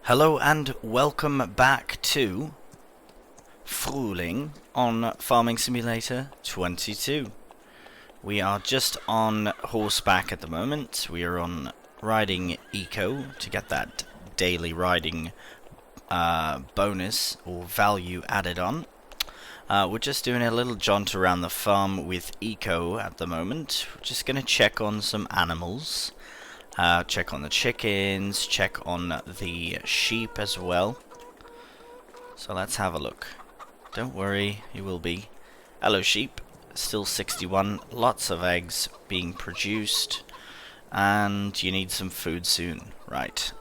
Hello and welcome back to Frühling on Farming Simulator 22. We are just on horseback at the moment. We are on riding eco to get that daily riding bonus or value added on. We're just doing a little jaunt around the farm with eco at the moment. We're just going to check on some animals. Check on the chickens, check on the sheep as well. So let's have a look. Don't worry, you will be. Hello sheep, still 61, lots of eggs being produced, and you need some food soon, right.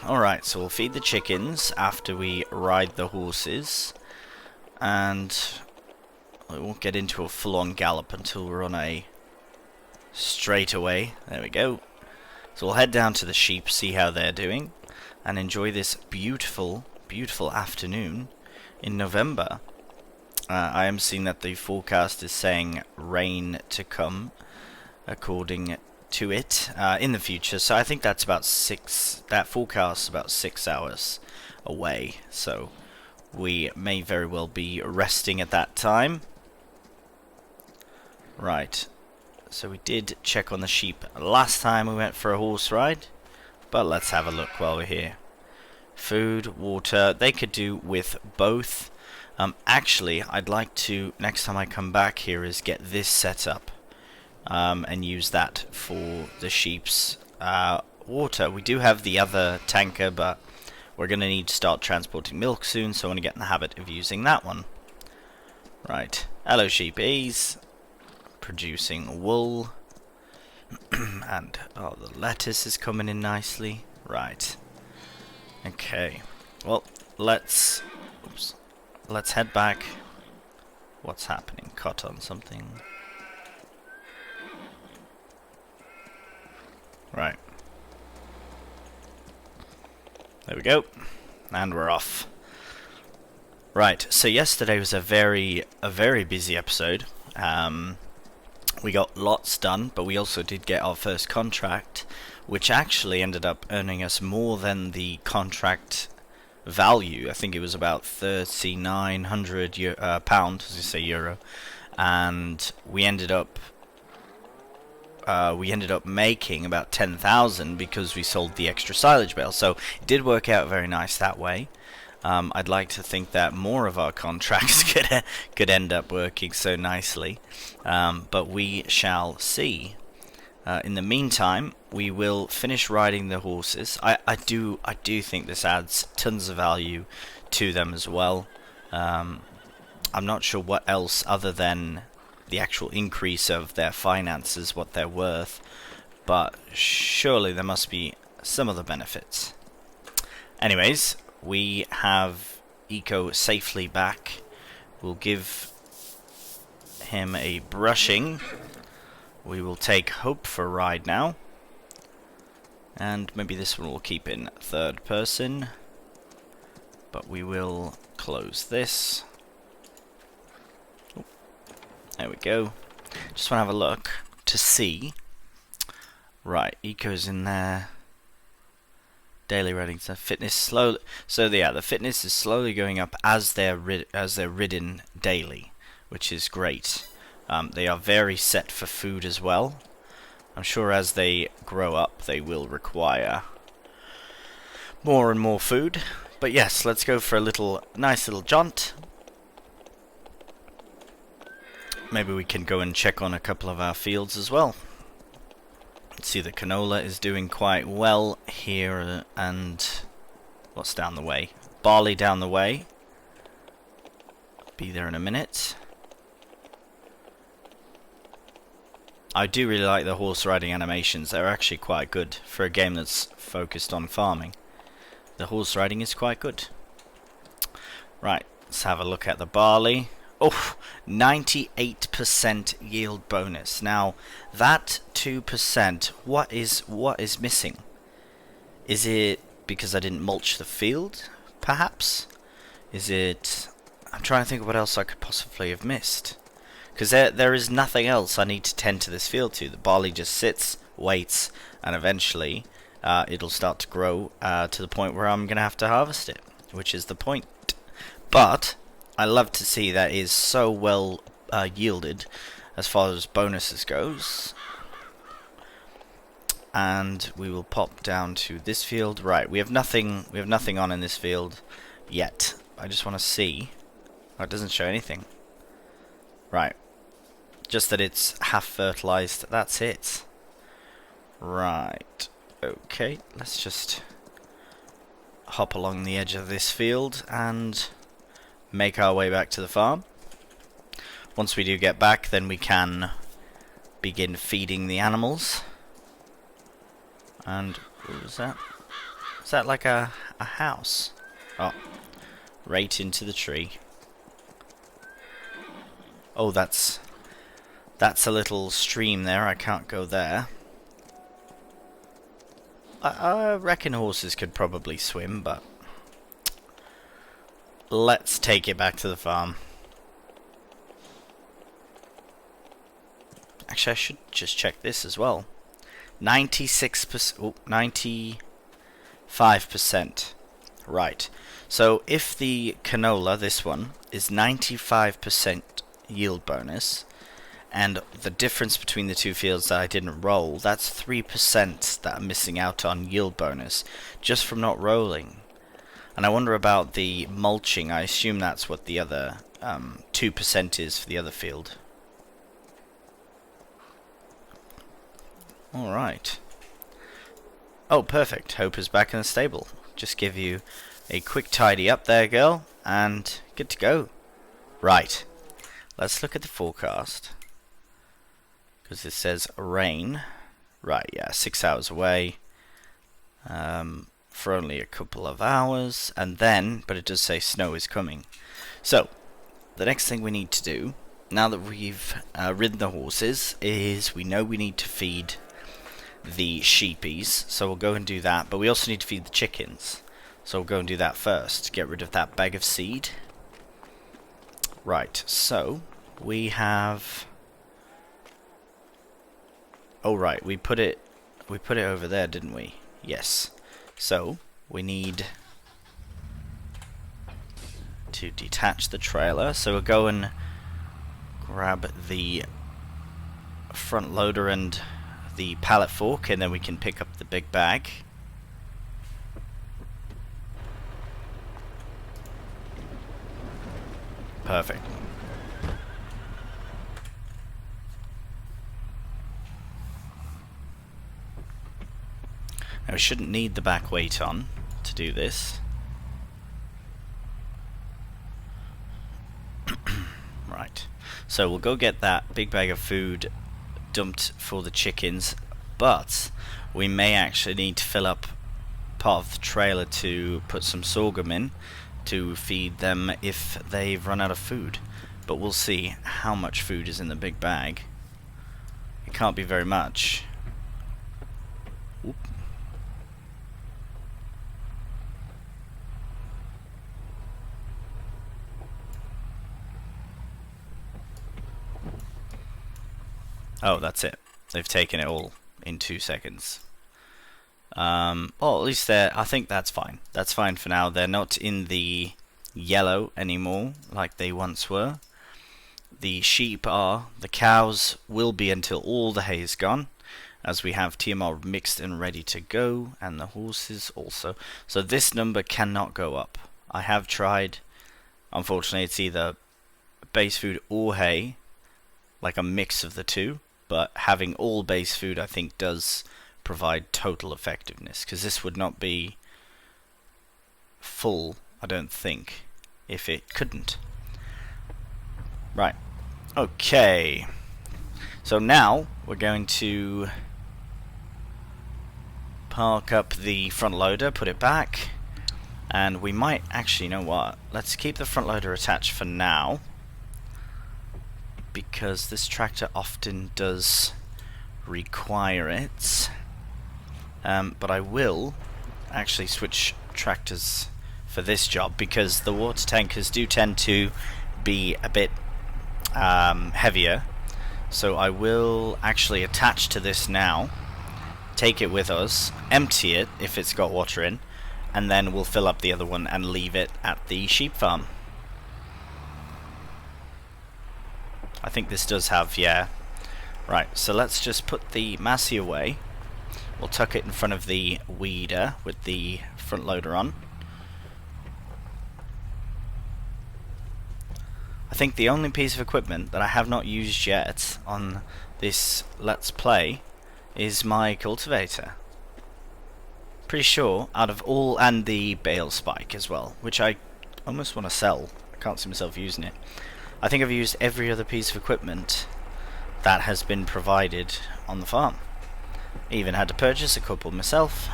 Alright, so we'll feed the chickens after we ride the horses, and we won't get into a full-on gallop until we're on a straight away. There we go. So we'll head down to the sheep, see how they're doing, and enjoy this beautiful, beautiful afternoon in November. I am seeing that the forecast is saying rain to come, according to it, in the future. So I think that's about that forecast is about 6 hours away. So we may very well be resting at that time. Right. So we did check on the sheep last time we went for a horse ride, but let's have a look while we're here. Food, water, they could do with both. Actually, I'd like to, next time I come back here, is get this set up and use that for the sheep's water. We do have the other tanker, but we're going to need to start transporting milk soon, so I want to get in the habit of using that one. Right, hello sheepies. Producing wool, and the lettuce is coming in nicely. Right. Okay. Well, let's head back. What's happening? Cut on something. Right. There we go. And we're off. Right. So yesterday was a very busy episode. We got lots done, but we also did get our first contract, which actually ended up earning us more than the contract value. I think it was about £3,900 as you say euro, and we ended up making about 10,000 because we sold the extra silage bale. So it did work out very nice that way. I'd like to think that more of our contracts could end up working so nicely, but we shall see. In the meantime, we will finish riding the horses. I do think this adds tons of value to them as well. I'm not sure what else other than the actual increase of their finances, what they're worth, but surely there must be some other benefits. Anyways, we have Eco safely back. We'll give him a brushing. We will take Hope for a ride now. And maybe this one we'll keep in third person. But we will close this. Oh, there we go. Just want to have a look to see. Right, Eco's in there. Daily ratings, fitness slowly. So yeah, the fitness is slowly going up as they're ridden daily, which is great. They are very set for food as well. I'm sure as they grow up, they will require more and more food. But yes, let's go for a nice little jaunt. Maybe we can go and check on a couple of our fields as well. See, the canola is doing quite well here, and what's down the way? Barley down the way. Be there in a minute. I do really like the horse riding animations. They're actually quite good for a game that's focused on farming. The horse riding is quite good. Right, let's have a look at the barley. Oh, 98% yield bonus. Now, that 2%, what is missing? Is it because I didn't mulch the field, perhaps? Is it... I'm trying to think of what else I could possibly have missed. Because there is nothing else I need to tend to this field to. The barley just sits, waits, and eventually it'll start to grow to the point where I'm going to have to harvest it, which is the point. But I love to see that is so well yielded as far as bonuses goes. And we will pop down to this field. Right, we have nothing on in this field yet. I just want to see. Oh, it doesn't show anything. Right. Just that it's half fertilized. That's it. Right. Okay, let's just hop along the edge of this field and make our way back to the farm. Once we do get back, then we can begin feeding the animals. And what was that? Is that like a house? Oh, right into the tree. Oh, that's a little stream there. I can't go there. I reckon horses could probably swim, but let's take it back to the farm. Actually, I should just check this as well. 96%, oh, 95%. Right. So if the canola, this one, is 95% yield bonus, and the difference between the two fields that I didn't roll, that's 3% that I'm missing out on yield bonus just from not rolling. And I wonder about the mulching. I assume that's what the other 2% is for the other field. Alright. Oh, perfect. Hope is back in the stable. Just give you a quick tidy up there, girl, and good to go. Right. Let's look at the forecast. Because it says rain. Right, yeah, 6 hours away. For only a couple of hours. And then, but it does say snow is coming. So, the next thing we need to do, now that we've ridden the horses, is we know we need to feed the sheepies. So we'll go and do that. But we also need to feed the chickens. So we'll go and do that first. Get rid of that bag of seed. Right, so we have... Oh right, we put it over there, didn't we? Yes. So we need to detach the trailer. So we'll go and grab the front loader and the pallet fork, and then we can pick up the big bag. Perfect. Now we shouldn't need the back weight on to do this. Right. So we'll go get that big bag of food dumped for the chickens, but we may actually need to fill up part of the trailer to put some sorghum in to feed them if they've run out of food. But we'll see how much food is in the big bag. It can't be very much. Oop. Oh, that's it. They've taken it all in 2 seconds. Well, at least I think that's fine. That's fine for now. They're not in the yellow anymore like they once were. The sheep are. The cows will be until all the hay is gone, as we have TMR mixed and ready to go, and the horses also. So this number cannot go up. I have tried. Unfortunately, it's either base food or hay, like a mix of the two. But having all base food, I think, does provide total effectiveness, because this would not be full, I don't think, if it couldn't. Right. Okay. So now we're going to park up the front loader, put it back, and we might actually, you know what? Let's keep the front loader attached for now, because this tractor often does require it. But I will actually switch tractors for this job, because the water tankers do tend to be a bit heavier. So I will actually attach to this now take it with us, empty it if it's got water in, and then we'll fill up the other one and leave it at the sheep farm. I think this does have, yeah. Right, so let's just put the Massey away. We'll tuck it in front of the weeder with the front loader on. I think the only piece of equipment that I have not used yet on this Let's Play is my cultivator. Pretty sure out of all, and the bale spike as well, which I almost want to sell. I can't see myself using it. I think I've used every other piece of equipment that has been provided on the farm. Even had to purchase a couple myself.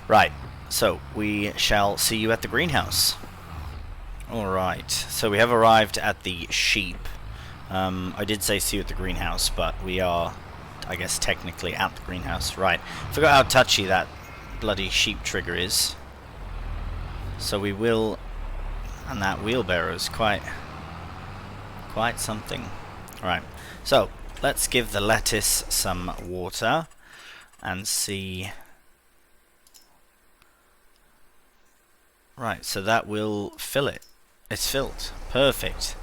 Right, so we shall see you at the greenhouse. Alright, so we have arrived at the sheep. I did say see you at the greenhouse, but we are, I guess, technically at the greenhouse. Right, forgot how touchy that bloody sheep trigger is. So we will, and that wheelbarrow is quite something. Right, so let's give the lettuce some water and see. Right, so that will fill it. It's filled. Perfect.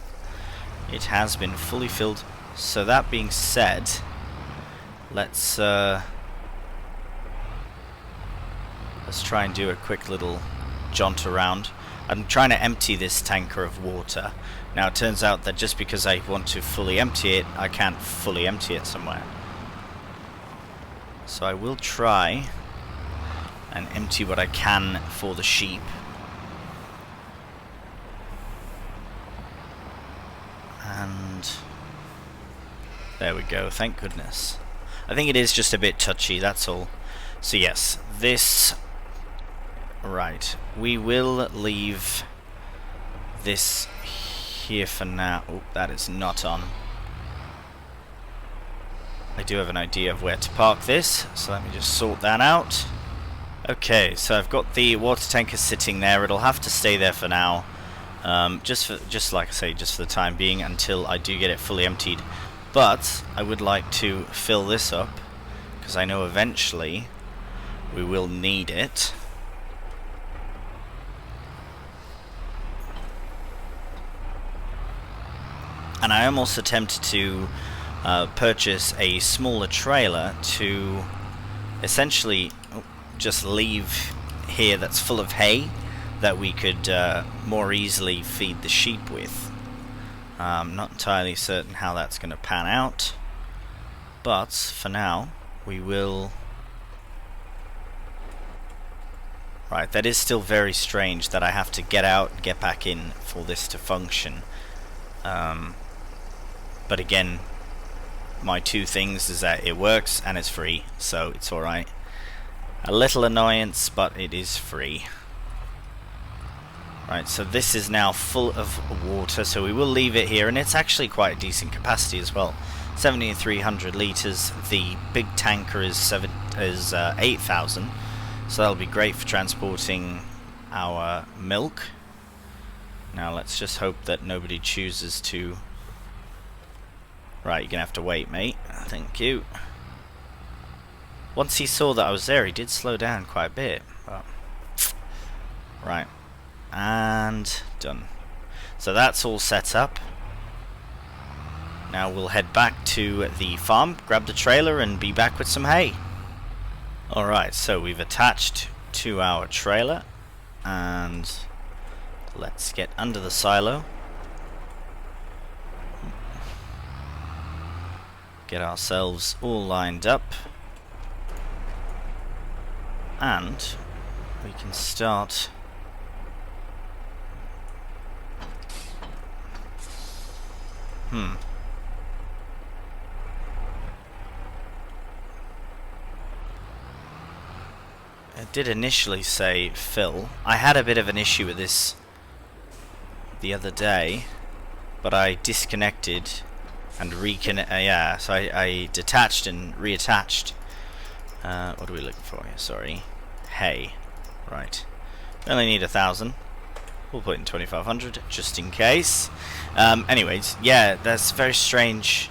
It has been fully filled. So that being said, let's try and do a quick little jaunt around. I'm trying to empty this tanker of water. Now it turns out that just because I want to fully empty it, I can't fully empty it somewhere. So I will try and empty what I can for the sheep. And there we go, thank goodness. I think it is just a bit touchy, that's all. So yes, this... Right, we will leave this here for now. Oh, that is not on. I do have an idea of where to park this, so let me just sort that out. Okay, so I've got the water tanker sitting there. It'll have to stay there for now. Just like I say, just for the time being, until I do get it fully emptied. But I would like to fill this up, because I know eventually we will need it. And I am also tempted to purchase a smaller trailer to essentially just leave here that's full of hay that we could more easily feed the sheep with. I'm not entirely certain how that's going to pan out, but for now we will... Right, that is still very strange that I have to get out and get back in for this to function. But again, my two things is that it works and it's free, so it's alright. A little annoyance, but it is free. Right, so this is now full of water, so we will leave it here, and it's actually quite a decent capacity as well. 7,300 litres. The big tanker is 8,000, so that'll be great for transporting our milk. Now let's just hope that nobody chooses to... Right, you're gonna have to wait, mate. Thank you. Once he saw that I was there, he did slow down quite a bit. But... Right. And done. So that's all set up. Now we'll head back to the farm, grab the trailer, and be back with some hay. Alright, so we've attached to our trailer, and let's get under the silo. Get ourselves all lined up, and we can start It did initially say fill. I had a bit of an issue with this the other day, but I disconnected and yeah, so I detached and reattached. What are we looking for here? Sorry. Hay. Right. We only need 1,000. We'll put in 2,500 just in case. Anyways, yeah, that's very strange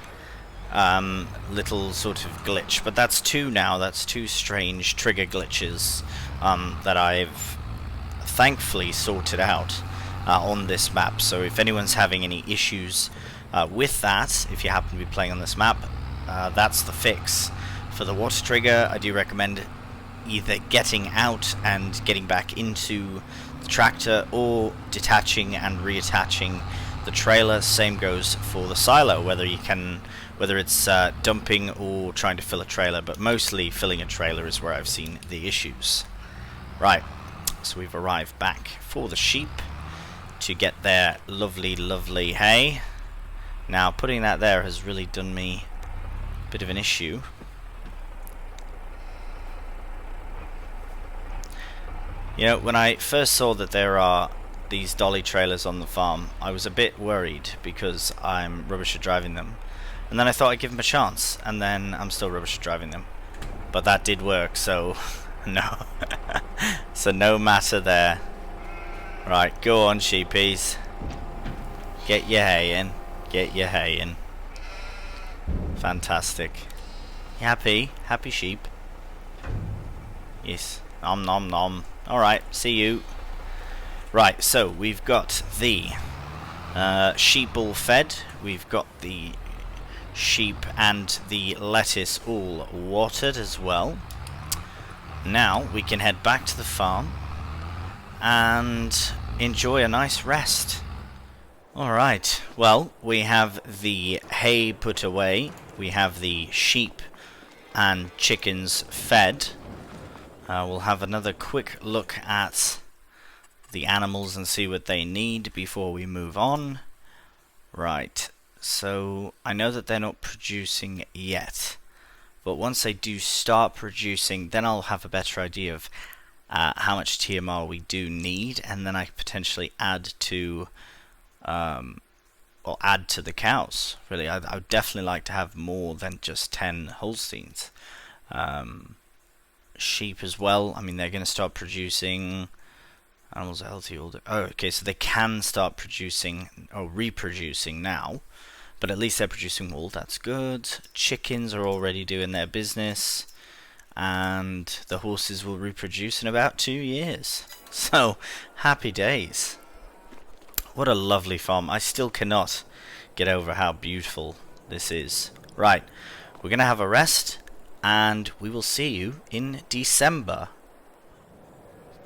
little sort of glitch, but that's two now. That's two strange trigger glitches that I've thankfully sorted out on this map. So if anyone's having any issues with that, if you happen to be playing on this map, that's the fix. For the water trigger, I do recommend either getting out and getting back into the tractor, or detaching and reattaching the trailer. Same goes for the silo, whether it's dumping or trying to fill a trailer, but mostly filling a trailer is where I've seen the issues. Right, so we've arrived back for the sheep to get their lovely hay. Now putting that there has really done me a bit of an issue. You know, when I first saw that there are these dolly trailers on the farm, I was a bit worried because I'm rubbish at driving them. And then I thought I'd give them a chance, and then I'm still rubbish at driving them. But that did work, so no. So no matter there. Right, go on, sheepies. Get your hay in. Get your hay in. Fantastic. You happy? Happy sheep? Yes. Nom nom nom. Alright, see you. Right, so we've got the sheep all fed. We've got the sheep and the lettuce all watered as well. Now we can head back to the farm and enjoy a nice rest. Alright, well, we have the hay put away. We have the sheep and chickens fed. We'll have another quick look at the animals and see what they need before we move on. Right, so I know that they're not producing yet, but once they do start producing, then I'll have a better idea of how much TMR we do need, and then I could potentially add to the cows. Really, I would definitely like to have more than just 10 Holsteins. Sheep as well. I mean, they're going to start producing. Animals are healthy all day. Oh, okay, so they can start producing or reproducing now, but at least they're producing wool. That's good. Chickens are already doing their business, and the horses will reproduce in about 2 years. So, happy days. What a lovely farm. I still cannot get over how beautiful this is. Right, we're going to have a rest, and we will see you in December.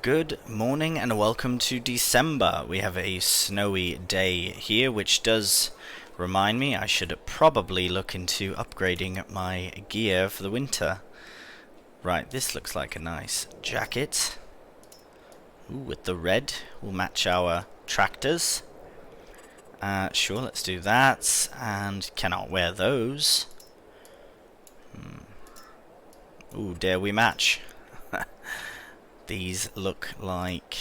Good morning and welcome to December. We have a snowy day here, which does remind me I should probably look into upgrading my gear for the winter. Right, this looks like a nice jacket. Ooh, with the red will match our tractors. Sure, let's do that. And cannot wear those. Ooh, dare we match? These look like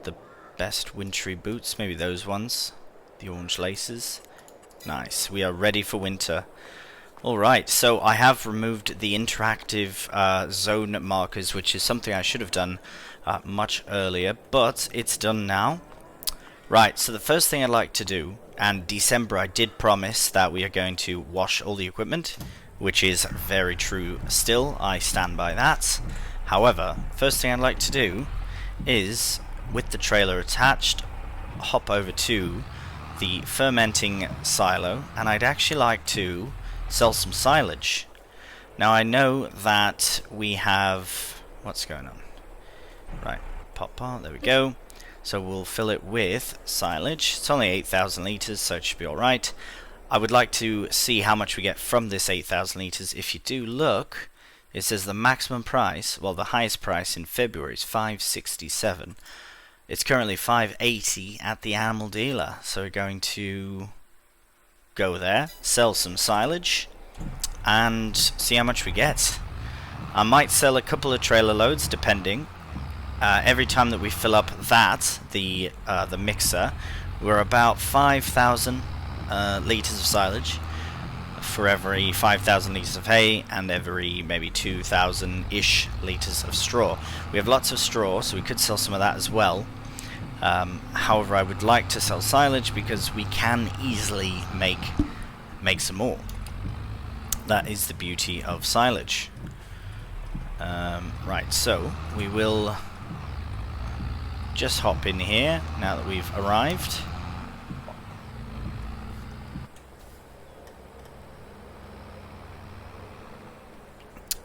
the best wintry boots. Maybe those ones. The orange laces. Nice. We are ready for winter. Alright, so I have removed the interactive zone markers, which is something I should have done much earlier, but it's done now. Right, so the first thing I'd like to do, and December I did promise that we are going to wash all the equipment, which is very true still. I stand by that. However, first thing I'd like to do is, with the trailer attached, hop over to the fermenting silo, and I'd actually like to sell some silage. Now I know that we have... what's going on? Right, pop, there we go. So we'll fill it with silage. It's only 8,000 litres, so it should be alright. I would like to see how much we get from this 8,000 litres. If you do look, it says the maximum price, well, the highest price in February is $5.67. It's currently $5.80 at the animal dealer. So we're going to go there, sell some silage, and see how much we get. I might sell a couple of trailer loads, depending. Every time that we fill up that, the mixer, we're about 5,000 litres of silage for every 5,000 litres of hay, and every maybe 2,000-ish litres of straw. We have lots of straw, so we could sell some of that as well. However, I would like to sell silage because we can easily make some more. That is the beauty of silage. Right, so we will just hop in here now that we've arrived.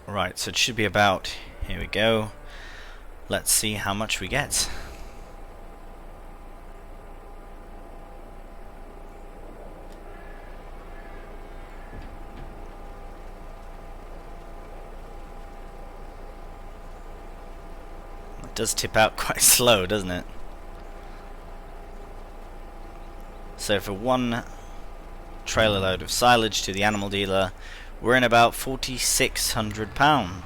Right, so it should be about, here we go. Let's see how much we get. It does tip out quite slow, doesn't it? So for one trailer load of silage to the animal dealer, we're in about £4,600.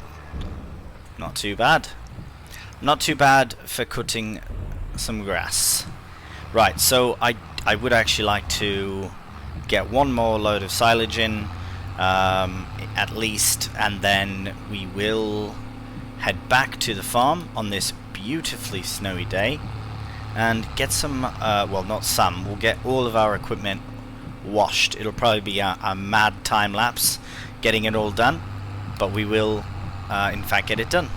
Not too bad. Not too bad for cutting some grass. Right, so I would actually like to get one more load of silage in, at least, and then we will head back to the farm on this beautifully snowy day and get some, well, not some, we'll get all of our equipment washed. It'll probably be a mad time lapse getting it all done, but we will in fact get it done.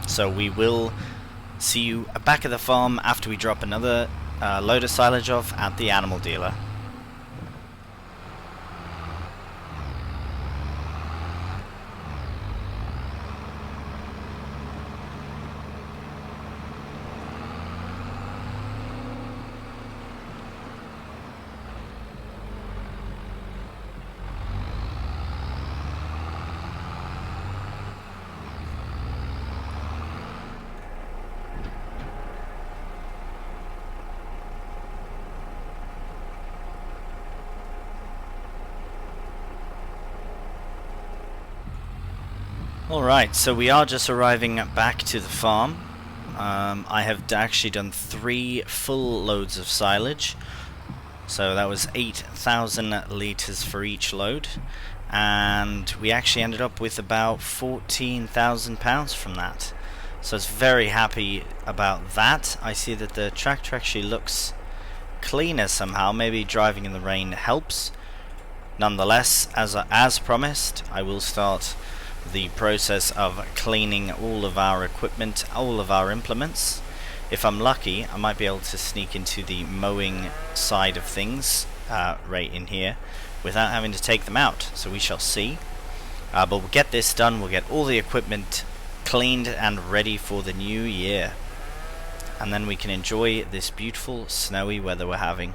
So we will see you back at the farm after we drop another load of silage off at the animal dealer. Alright, so we are just arriving back to the farm. I have actually done 3 full loads of silage, so that was 8,000 litres for each load, and we actually ended up with about £14,000 from that. So I was very happy about that. I see that the tractor actually looks cleaner somehow. Maybe driving in the rain helps. Nonetheless, as promised, I will start the process of cleaning all of our equipment, all of our implements. If I'm lucky, I might be able to sneak into the mowing side of things right in here without having to take them out, so we shall see. But we'll get this done, we'll get all the equipment cleaned and ready for the new year, and then we can enjoy this beautiful snowy weather we're having.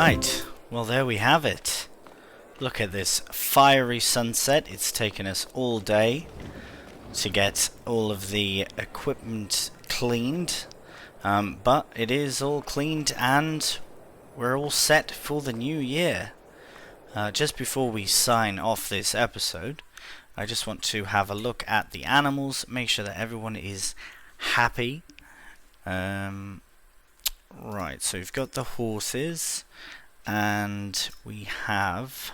Right, well there we have it. Look at this fiery sunset. It's taken us all day to get all of the equipment cleaned, but it is all cleaned and we're all set for the new year. Just before we sign off this episode, I just want to have a look at the animals, make sure that everyone is happy. Right, so we've got the horses, and we have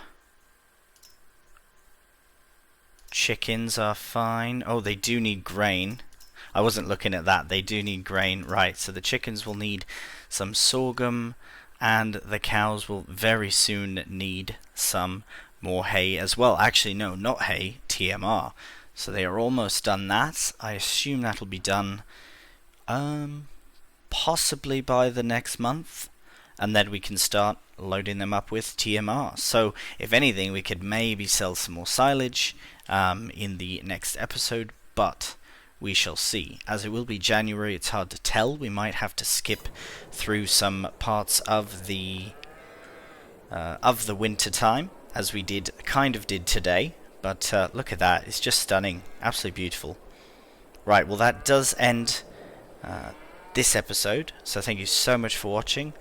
chickens are fine. Oh, they do need grain. I wasn't looking at that. They do need grain. Right, so the chickens will need some sorghum, and the cows will very soon need some more hay as well. Actually, no, not hay, TMR. So they are almost done that. I assume that'll be done possibly by the next month, and then we can start loading them up with TMR. So if anything, we could maybe sell some more silage in the next episode, but we shall see. As it will be January, it's hard to tell. We might have to skip through some parts of the winter time, as we did today. But look at that, it's just stunning, absolutely beautiful. Right, well that does end this episode, so thank you so much for watching,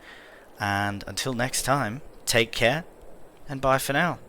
and until next time, take care and bye for now.